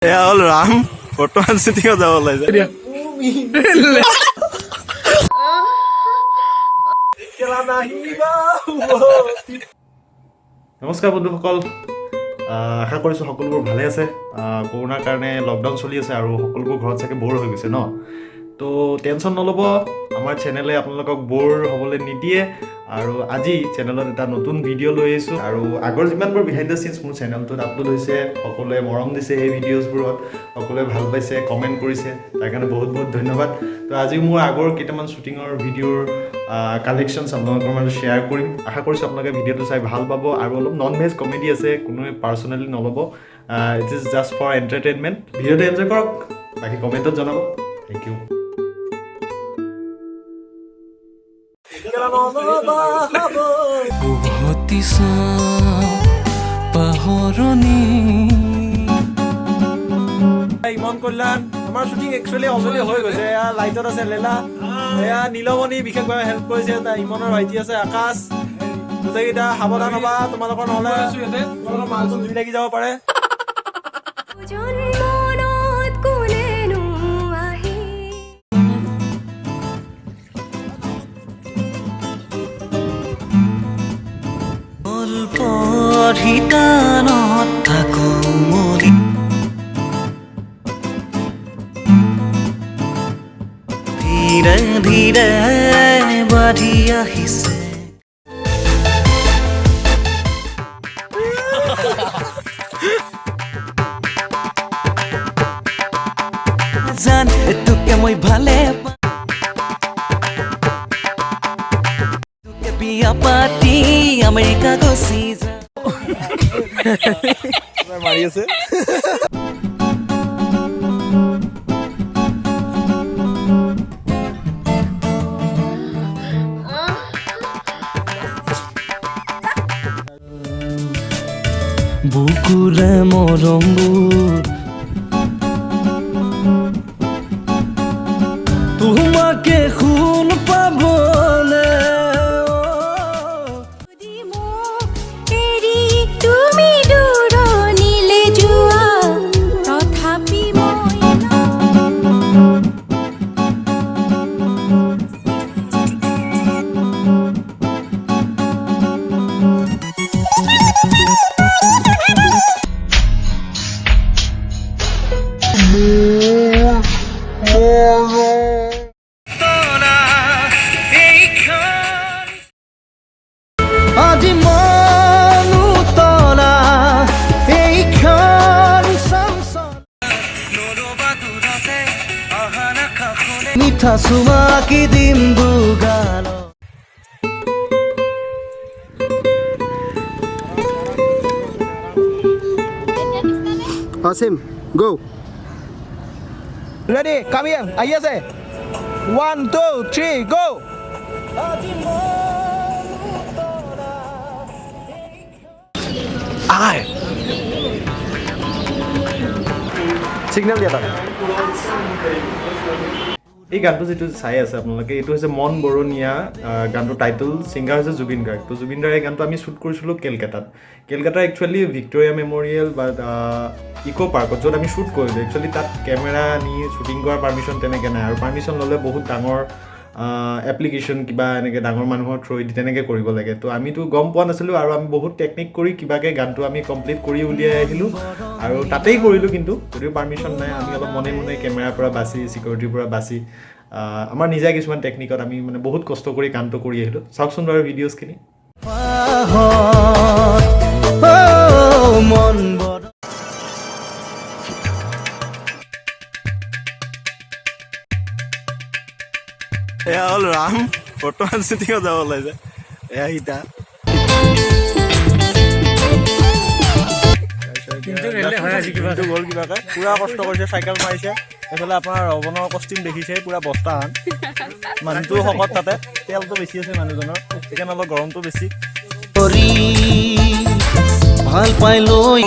এয়া হ'ল ৰাম বৰ্তমান শ্বুটিঙত যাব ওলাইছে। নমস্কাৰ বন্ধুসকল, আশা কৰিছোঁ সকলোবোৰ ভালে আছে। কৰোণাৰ কাৰণে লকডাউন চলি আছে আৰু সকলোবোৰ ঘৰত চাগে ব'ৰ হৈ গৈছে ন। তো টেনশ্যন নল'ব, আমাৰ চেনেলে আপোনালোকক ব'ৰ হ'বলৈ নিদিয়ে। আৰু আজি চেনেলত এটা নতুন ভিডিঅ' লৈ আহিছোঁ আৰু আগৰ যিমানবোৰ বিহাইণ্ড দ্য চিনছ মোৰ চেনেলটোত আপলোড হৈছে, সকলোৱে মৰম দিছে এই ভিডিঅ'ছবোৰত, সকলোৱে ভাল পাইছে, কমেণ্ট কৰিছে, তাৰ কাৰণে বহুত বহুত ধন্যবাদ। তো আজি মোৰ আগৰ কেইটামান শ্বুটিঙৰ ভিডিঅ'ৰ কালেকশ্যনছ আপোনালোকৰ মাজত শ্বেয়াৰ কৰিম। আশা কৰিছোঁ আপোনালোকে ভিডিঅ'টো চাই ভাল পাব আৰু অলপ নন ভেজ কমেডি আছে, কোনোৱে পাৰ্চনেলি নল'ব। It is just for entertainment. ভিডিঅ'টো এনজয় কৰক, বাকী কমেণ্টত জনাব। Thank U. ইমন কল্যাণ আমাৰ শ্বুটিং একচুৱেলি অলৰেডি হৈ গৈছে। এয়া লাইটত আছে লেলা, এয়া নীলমণি বিশেষভাৱে হেল্প কৰিছে। ইমনৰ ভাইটি আছে আকাশ। গোটেইকেইটা সাৱধান হ'বা, তোমালোকৰ নহ'লে তোমালোকৰ মালটো জুই লাগি যাব পাৰে। ধীৰে ধীৰে বাঢ়ি আহিছে জান তোকে মই ভালে তোকে বিয়া পাতি আমেৰিকা গুচি যা মাৰি আছে। বুকুৰে মৰমবোৰ তোমাকে শুন পাবলে তুমি দূৰণিলে যোৱা তথাপি আজি মনো তলা এইখন মিঠা চুমা কি দিম দুগাল Asim, go. Ready, come here. Ahi ase. 1, 2, 3, go. Aye. Signal dia tak? এই গানটো যিটো চাই আছে আপোনালোকে, এইটো হৈছে মন বৰণীয়া। গানটো টাইটেল ছিংগাৰ হৈছে জুবিন গাৰ্গ। তো জুবিন দাৰ এই গানটো আমি শ্বুট কৰিছিলোঁ কেলকাতাত। কেলকাতাৰ একচুৱেলি ভিক্টৰিয়া মেমৰিয়েল বা ইক' পাৰ্কত, য'ত আমি শ্বুট কৰিলোঁ। একচুৱেলি তাত কেমেৰা নি শ্বুটিং কৰাৰ পাৰ্মিশ্যন তেনেকৈ নাই, আৰু পাৰ্মিশ্যন ল'লে বহুত ডাঙৰ এপ্লিকেশ্যন কিবা এনেকৈ ডাঙৰ মানুহৰ থ্ৰুৱেদি তেনেকৈ কৰিব লাগে। তো আমিতো গম পোৱা নাছিলোঁ, আৰু আমি বহুত টেকনিক কৰি কিবাকৈ গানটো আমি কমপ্লিট কৰি উলিয়াই আহিলোঁ, আৰু তাতেই কৰিলোঁ। কিন্তু যদিও পাৰ্মিশ্যন নাই, আমি অলপ মনে মনে কেমেৰাৰ পৰা বাচি, চিকিউৰিটিৰ পৰা বাচি, আমাৰ নিজা কিছুমান টেকনিকত আমি মানে বহুত কষ্ট কৰি কামটো কৰি আহিলোঁ। চাওকচোন বাৰু ভিডিঅ'ছখিনি। মন এয়া হ'ল ৰাম বৰ্তমান শ্বুটিঙত যাব ওলাইছে। এয়া সীতা গ'ল কিবাকে, পুৰা কষ্ট কৰিছে, চাইকেল মাৰিছে। এইফালে আপোনাৰ ৰবনৰ কষ্টিউম দেখিছে, পুৰা বস্তাহান। মানুহটো শকত, তাতে তেলটো বেছি আছে মানুহজনৰ, সেইকাৰণে অলপ গৰমটো বেছি। ভাল পাই লৈ